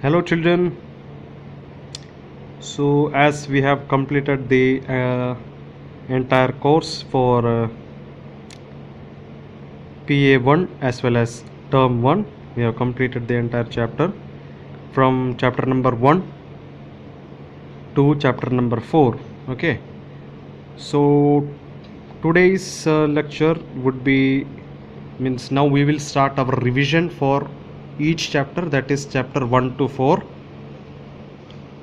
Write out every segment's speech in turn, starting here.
Hello children. So as we have completed the entire course for PA1 as well as term 1, we have completed the entire chapter from chapter number 1 to chapter number 4. Okay, so today's lecture would be means now we will start our revision for each chapter, that is chapter 1 to 4.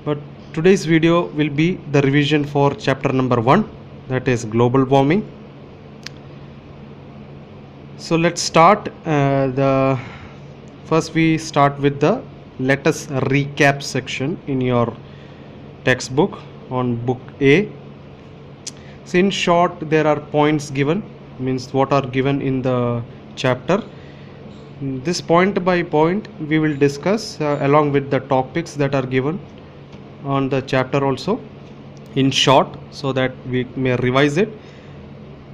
But today's video will be the revision for chapter number 1, that is global warming. So let's start. First we start with the let us recap section in your textbook on book A. So in short, there are points given, means what are given in the chapter. This point by point we will discuss along with the topics that are given on the chapter also in short, so that we may revise it,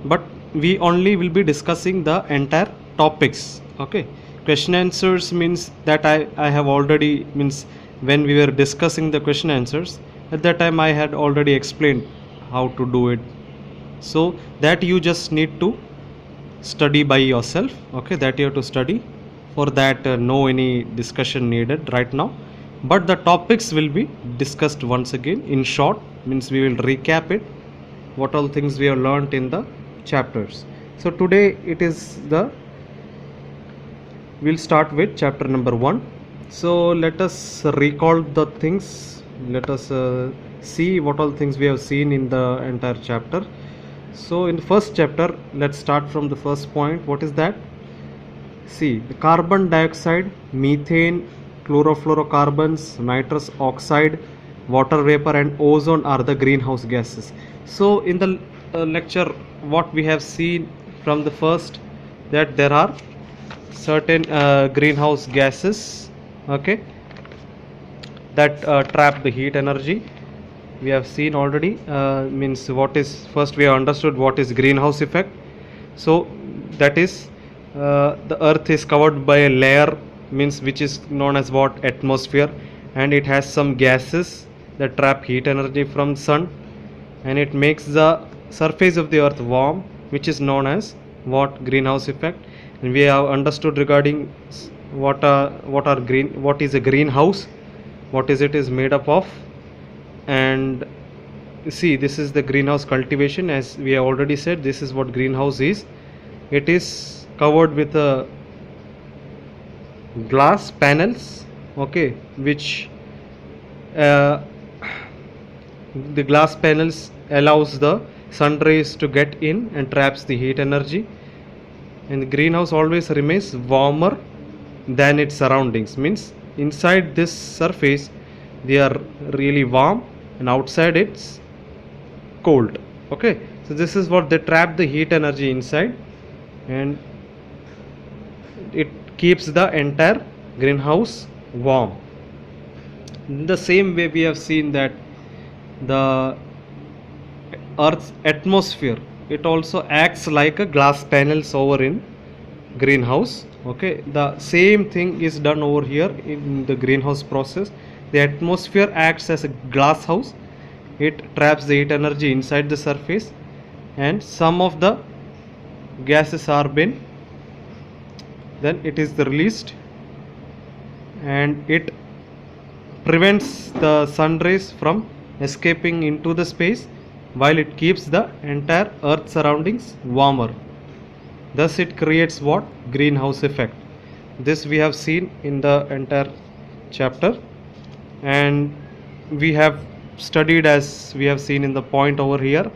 but we only will be discussing the entire topics. Okay, question answers means that I have already, means when we were discussing the question answers, at that time I had already explained how to do it, so that you just need to study by yourself. Okay, that you have to study. For that no any discussion needed right now, but the topics will be discussed once again in short, means we will recap it, what all things we have learnt in the chapters. So today it is we'll start with chapter number 1. So let us recall the things, let us see what all things we have seen in the entire chapter. So in the first chapter, let's start from the first point. What is that? See, the carbon dioxide, methane, chlorofluorocarbons, nitrous oxide, water vapor and ozone are the greenhouse gases. So in the lecture, what we have seen from the first, that there are certain greenhouse gases, okay, that trap the heat energy. We have seen already, means what is, first we have understood what is greenhouse effect. So that is the earth is covered by a layer, means which is known as what, atmosphere, and it has some gases that trap heat energy from sun, and it makes the surface of the earth warm, which is known as what, greenhouse effect. And we have understood regarding what is a greenhouse, what is it is made up of. And see, this is the greenhouse cultivation, as we have already said, this is what greenhouse is. It is covered with glass panels, okay, which the glass panels allows the sun rays to get in and traps the heat energy, and the greenhouse always remains warmer than its surroundings, means inside this surface they are really warm and outside it's cold. Okay, so this is what they trap the heat energy inside, and it keeps the entire greenhouse warm. In the same way, we have seen that the earth's atmosphere, it also acts like a glass panels over in greenhouse. Okay, the same thing is done over here in the greenhouse process. The atmosphere acts as a glass house, it traps the heat energy inside the surface, and some of the gases are been, then it is released, and it prevents the sun rays from escaping into the space, while it keeps the entire earth surroundings warmer. Thus it creates what, greenhouse effect. This we have seen in the entire chapter, and we have studied, as we have seen in the point over here,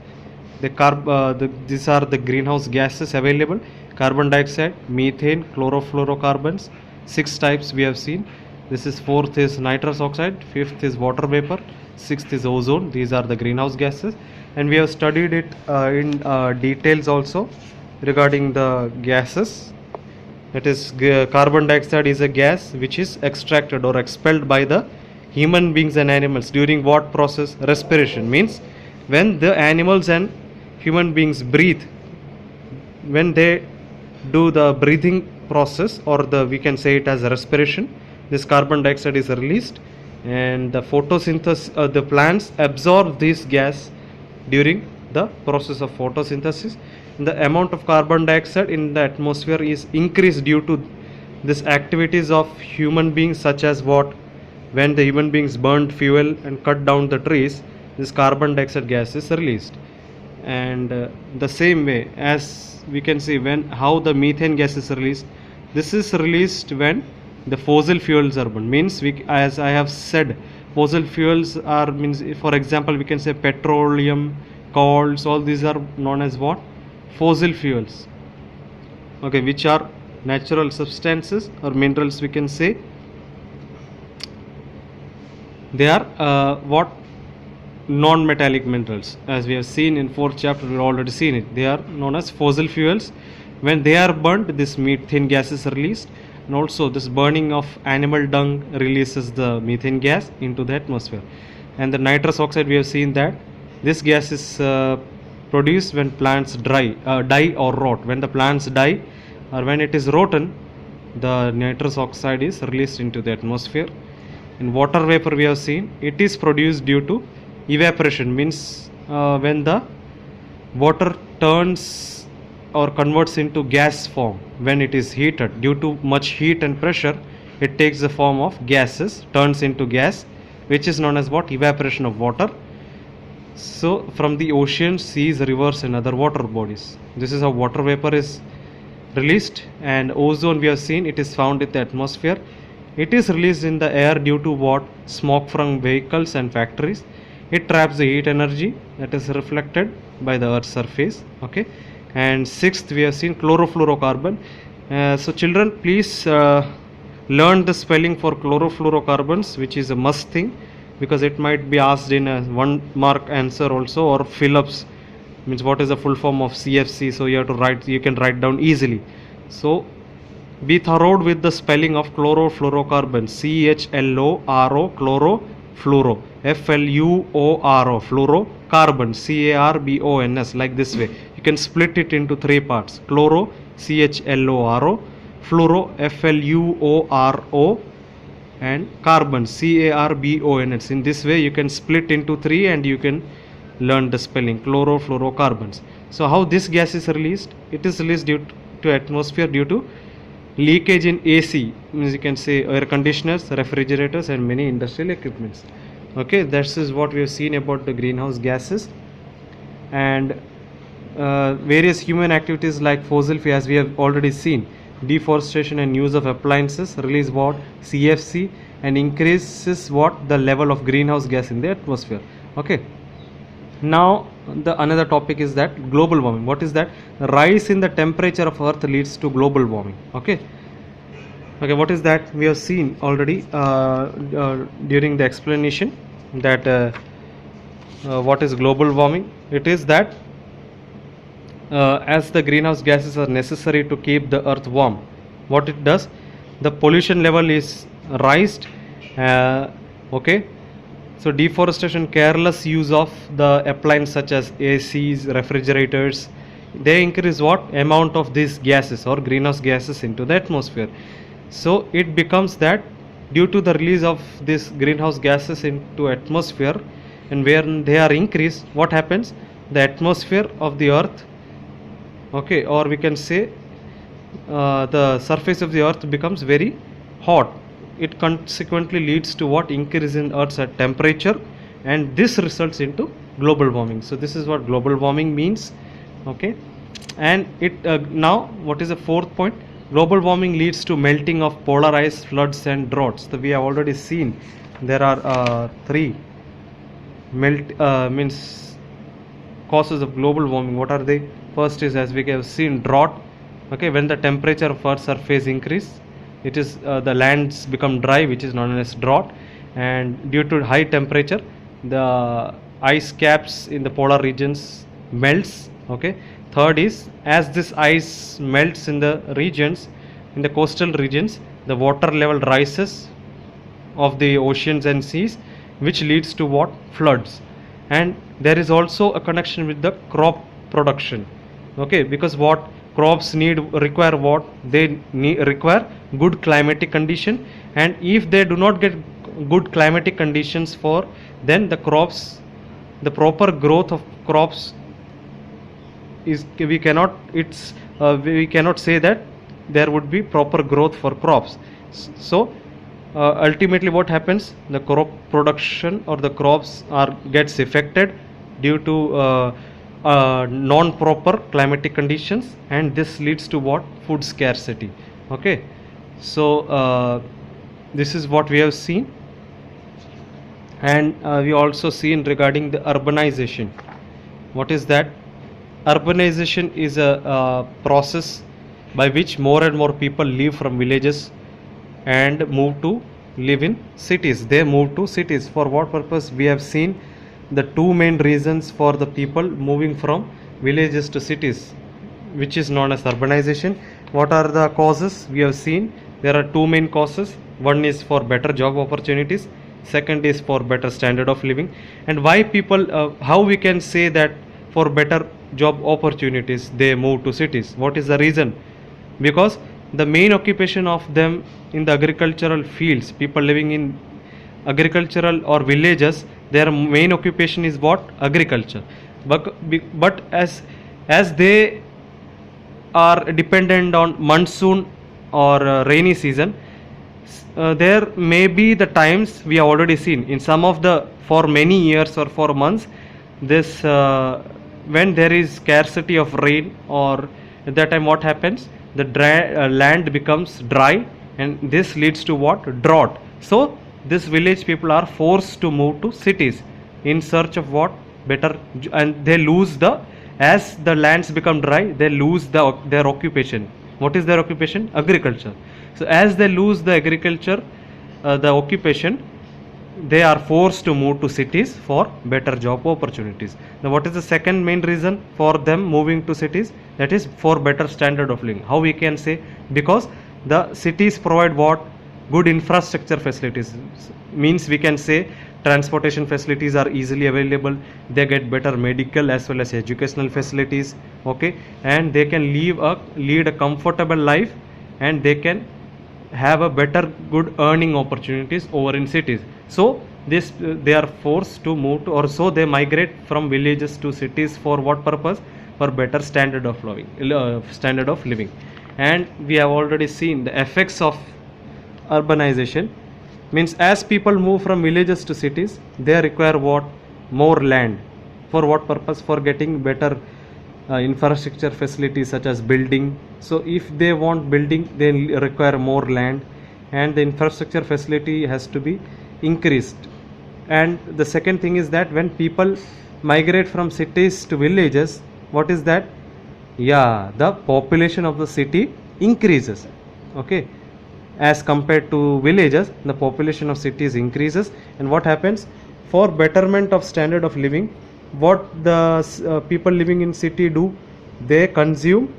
these are the greenhouse gases available: carbon dioxide, methane, chlorofluorocarbons. 6 types we have seen. This is fourth is nitrous oxide, fifth is water vapor, sixth is ozone. These are the greenhouse gases, and we have studied it in details also regarding the gases. That is, carbon dioxide is a gas which is extracted or expelled by the human beings and animals during what process? Respiration, means when the animals and human beings breathe, when they do the breathing process, or we can say it as respiration, this carbon dioxide is released, and the photosynthesis, the plants absorb this gas during the process of photosynthesis. The amount of carbon dioxide in the atmosphere is increased due to this activities of human beings, such as what, when the human beings burned fuel and cut down the trees, this carbon dioxide gas is released. And the same way as we can see, when how the methane gas is released, this is released when the fossil fuels are burned. Means we, as I have said, fossil fuels are, means for example we can say petroleum, coals, all these are known as what, fossil fuels, okay, which are natural substances or minerals, we can say. They are what, non-metallic minerals, as we have seen in 4th chapter, we have already seen it. They are known as fossil fuels. When they are burnt, this methane gas is released, and also this burning of animal dung releases the methane gas into the atmosphere. And the nitrous oxide, we have seen that this gas is produced when plants die or rot. When the plants die or when it is rotten, the nitrous oxide is released into the atmosphere. In water vapor, we have seen it is produced due to evaporation, means when the water turns or converts into gas form, when it is heated due to much heat and pressure, it takes the form of gases, turns into gas, which is known as what, evaporation of water. So from the oceans, seas, rivers and other water bodies, this is how water vapor is released. And ozone, we have seen it is found in the atmosphere. It is released in the air due to what, smoke from vehicles and factories. It traps the heat energy that is reflected by the earth's surface, okay. And 6th, we have seen chlorofluorocarbon. So children, please learn the spelling for chlorofluorocarbons, which is a must thing, because it might be asked in a 1-mark answer also, or fill-ups, means what is the full form of CFC, so you have to write, you can write down easily. So be thorough with the spelling of chlorofluorocarbon. CHLORO, chloro, fluoro, FLUORO, fluorocarbon, CARBONS, like this way. You can split it into 3 parts: chloro, CHLORO, fluoro, FLUORO, and carbon, CARBONS. In this way you can split into 3 and you can learn the spelling, chlorofluorocarbons. So how this gas is released? It is released due to atmosphere due to leakage in AC, means you can say air conditioners, refrigerators and many industrial equipments, okay. That is what we have seen about the greenhouse gases. And various human activities like fossil fuel, as we have already seen, deforestation and use of appliances release what, CFC, and increases what, the level of greenhouse gas in the atmosphere, okay. Now the another topic is that global warming. What is that? Rise in the temperature of earth leads to global warming, okay. What is that? We have seen already during the explanation that what is global warming. It is that as the greenhouse gases are necessary to keep the earth warm, what it does, the pollution level is raised, okay. So deforestation, careless use of the appliances such as ACs, refrigerators, they increase what, amount of these gases or greenhouse gases into the atmosphere. So it becomes that due to the release of these greenhouse gases into atmosphere, and when they are increased, what happens, the atmosphere of the earth, okay, or we can say the surface of the earth becomes very hot. It consequently leads to what, increase in earth's temperature, and this results into global warming. So this is what global warming means, okay. And it now what is the 4th point? Global warming leads to melting of polar ice, floods and droughts. So we have already seen there are 3 means causes of global warming. What are they? First is, as we have seen, drought, okay. When the temperature of earth's surface increase, it is the lands become dry, which is known as drought. And due to high temperature, the ice caps in the polar regions melts, okay. Third is, as this ice melts in the regions, in the coastal regions, the water level rises of the oceans and seas, which leads to what, floods. And there is also a connection with the crop production, okay, because what, crops require what? They require good climatic condition, and if they do not get good climatic conditions for, then the proper growth of crops is, we cannot say that there would be proper growth for crops. So ultimately what happens, the crop production or the crops gets affected due to non proper climatic conditions, and this leads to what? Food scarcity. Okay, so this is what we have seen. And we also seen regarding the urbanization. What is that? Urbanization is a process by which more and more people leave from villages and move to live in cities. They move to cities. For what purpose? We have seen the two main reasons for the people moving from villages to cities, which is known as urbanization. What are the causes? We have seen there are two main causes. One is for better job opportunities, second is for better standard of living. And why people, how we can say that for better job opportunities they move to cities? What is the reason? Because the main occupation of them in the agricultural fields, people living in agricultural or villages, their main occupation is what? Agriculture. But as they are dependent on monsoon or rainy season, there may be the times we have already seen in some of the, for many years or for months, this when there is scarcity of rain, or at that time what happens, the land becomes dry, and this leads to what? Drought. So this village people are forced to move to cities in search of what? Better, and they lose the, as the lands become dry, they lose their occupation. What is their occupation? Agriculture. So as they lose the agriculture, the occupation, they are forced to move to cities for better job opportunities. Now what is the second main reason for them moving to cities? That is for better standard of living. How we can say? Because the cities provide what? Good infrastructure facilities. Means we can say transportation facilities are easily available, they get better medical as well as educational facilities. Okay, and they can lead a comfortable life, and they can have a better good earning opportunities over in cities. So this they are forced to move to, or so they migrate from villages to cities. For what purpose? For better standard of living. And we have already seen the effects of urbanization. Means as people move from villages to cities, they require what? More land. For what purpose? For getting better infrastructure facilities such as building. So if they want building, they require more land, and the infrastructure facility has to be increased. And the second thing is that when people migrate from cities to villages, what is that? Yeah, the population of the city increases. Okay, as compared to villages, the population of cities increases. And what happens? For betterment of standard of living, what the people living in city do? They consume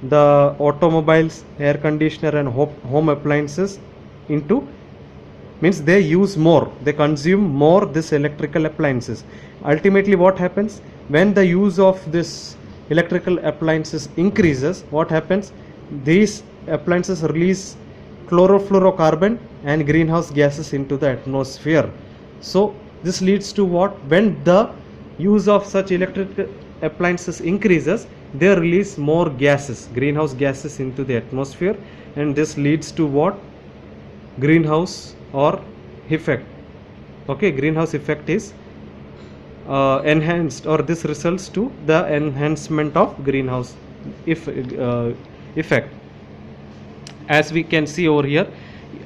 the automobiles, air conditioner and home appliances into, means they use more, they consume more this electrical appliances. Ultimately what happens? When the use of this electrical appliances increases, what happens? These appliances release chlorofluorocarbon and greenhouse gases into the atmosphere. So this leads to what? When the use of such electric appliances increases, they release more gases, greenhouse gases into the atmosphere, and this leads to what? Greenhouse or effect. Okay, greenhouse effect is enhanced, or this results to the enhancement of greenhouse effect. As we can see over here,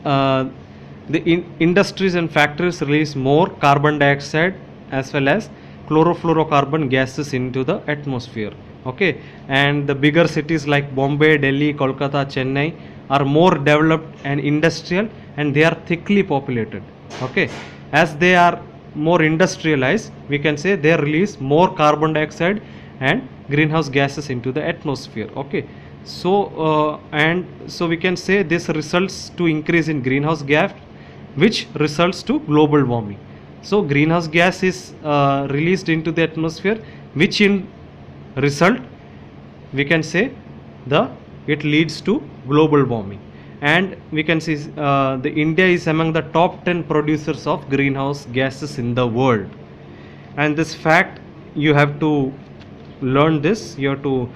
the industries and factories release more carbon dioxide as well as chlorofluorocarbon gases into the atmosphere. Okay, and the bigger cities like Bombay, Delhi, Kolkata, Chennai are more developed and industrial, and they are thickly populated. Okay, as they are more industrialized, we can say they release more carbon dioxide and greenhouse gases into the atmosphere. Okay, so and so we can say this results to increase in greenhouse gas, which results to global warming. So greenhouse gas is released into the atmosphere, which in result we can say it leads to global warming. And we can see the India is among the top 10 producers of greenhouse gases in the world. And this fact, you have to learn this, you have to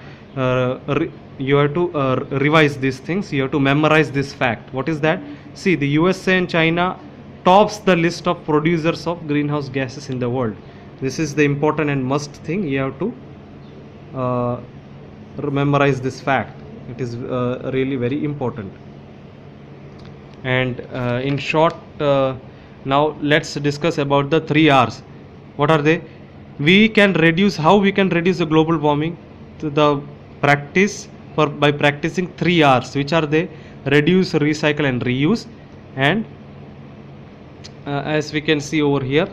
revise these things, you have to memorize this fact. What is that? See, the USA and China tops the list of producers of greenhouse gases in the world. This is the important and must thing. You have to memorize this fact. It is really very important. And in short, now let's discuss about the 3 R's. What are they? How we can reduce the global warming? To the practice, by practicing 3 R's, which are they? Reduce, recycle and reuse. And as we can see over here,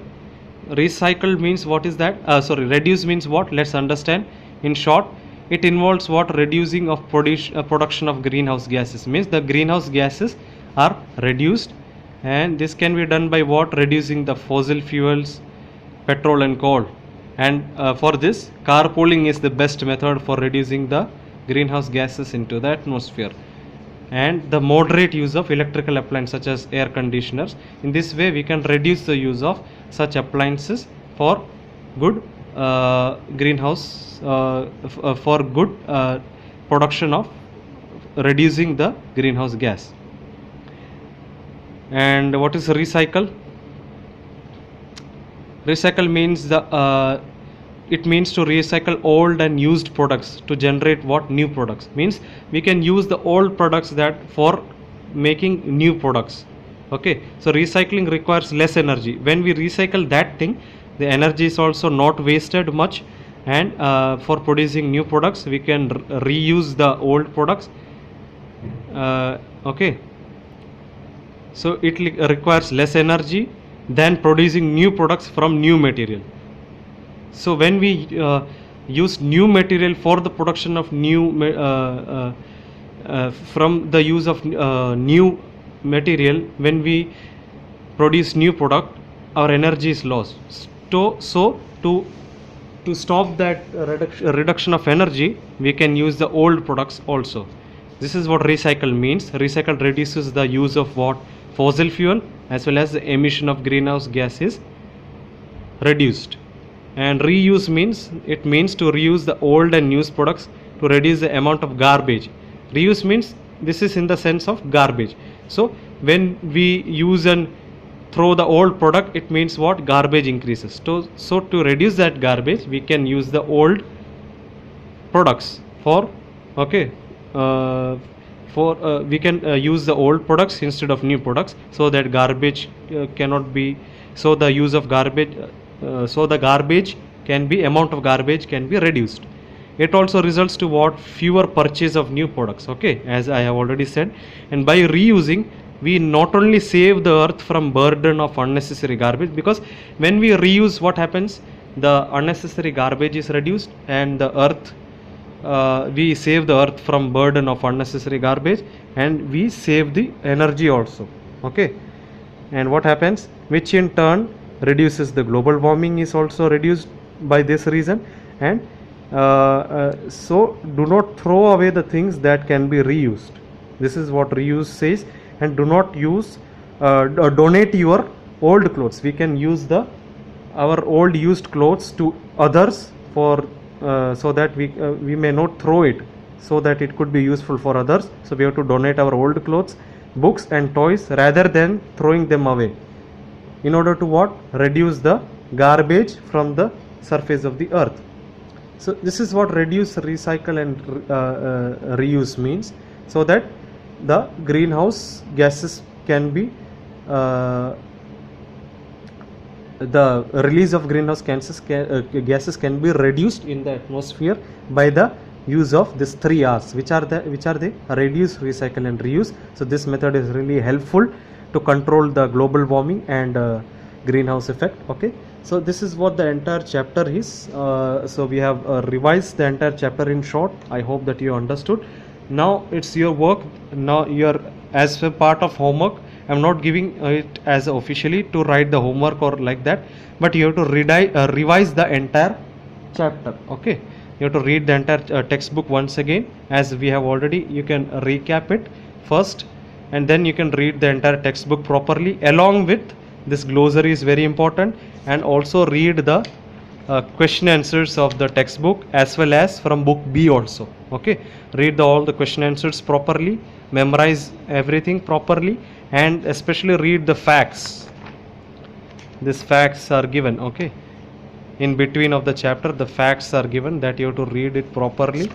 recycle means what is that? Reduce means what? Let's understand. In short, it involves what? Reducing of production of greenhouse gases. Means the greenhouse gases are reduced, and this can be done by what? Reducing the fossil fuels, petrol and coal. And for this, carpooling is the best method for reducing the greenhouse gases into the atmosphere. And the moderate use of electrical appliances such as air conditioners. In this way, we can reduce the use of such appliances for good greenhouse for good production of reducing the greenhouse gas. And what is recycle? Recycle means it means to recycle old and used products to generate what? New products. Means we can use the old products that for making new products. Okay, so recycling requires less energy. When we recycle that thing, the energy is also not wasted much, and for producing new products we can reuse the old products. Okay, so it requires less energy than producing new products from new material. So when we use new material for the production of new from the use of new material, when we produce new product, our energy is lost. So to stop that reduction of energy, we can use the old products also. This is what recycle means. Recycle reduces the use of what? Fossil fuel, as well as the emission of greenhouse gas is reduced. And reuse means, it means to reuse the old and used products to reduce the amount of garbage. Reuse means this is in the sense of garbage. So when we use and throw the old product, it means what? Garbage increases. So to reduce that garbage, we can use the old products for we can use the old products instead of new products, so that garbage cannot be, so the use of garbage, so the garbage can be, amount of garbage can be reduced. It also results to what? Fewer purchase of new products. Okay, as I have already said. And by reusing, we not only save the earth from burden of unnecessary garbage, because when we reuse, what happens? The unnecessary garbage is reduced, and the earth, we save the earth from burden of unnecessary garbage, and we save the energy also. Okay, and what happens? Which in turn reduces the global warming is also reduced by this reason. And so do not throw away the things that can be reused. This is what reuse says. And do not use donate your old clothes. We can use our old used clothes to others for so that we may not throw it, so that it could be useful for others. So we have to donate our old clothes, books and toys rather than throwing them away, in order to what? Reduce the garbage from the surface of the earth. So this is what reduce, recycle and reuse means, so that the greenhouse gases can be the release of greenhouse gases can be reduced in the atmosphere by the use of these 3 R's, which are the reduce, recycle and reuse. So this method is really helpful to control the global warming and greenhouse effect. Okay, so this is what the entire chapter is. So we have revised the entire chapter in short. I hope that you understood. Now it's your work. Now you're, as a part of homework, I'm not giving it as officially to write the homework or like that, but you have to revise the entire chapter. Okay, you have to read the entire textbook once again, as we have already. You can recap it first, and then you can read the entire textbook properly. Along with this glossary is very important, and also read the question answers of the textbook as well as from book B also. Okay, read all the question answers properly, memorize everything properly, and especially read the facts. These facts are given, okay, in between of the chapter the facts are given, that you have to read it properly,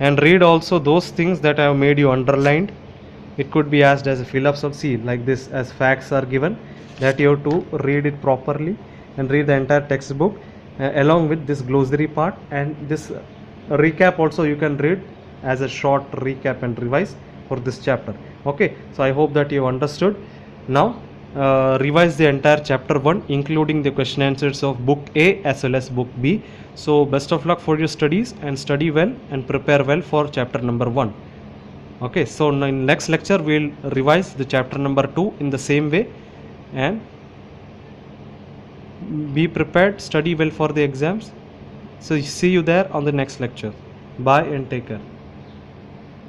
and read also those things that I have made you underlined. It could be asked as a fill-ups of C like this, as facts are given, that you have to read it properly and read the entire textbook along with this glossary part, and this recap also you can read as a short recap and revise for this chapter. Okay, so I hope that you understood. Now revise the entire chapter 1 including the question answers of book A as well as book B. So best of luck for your studies, and study well and prepare well for chapter number 1. Okay, so in next lecture we'll revise the chapter number 2 in the same way, and be prepared, study well for the exams. So see you there on the next lecture. Bye and take care.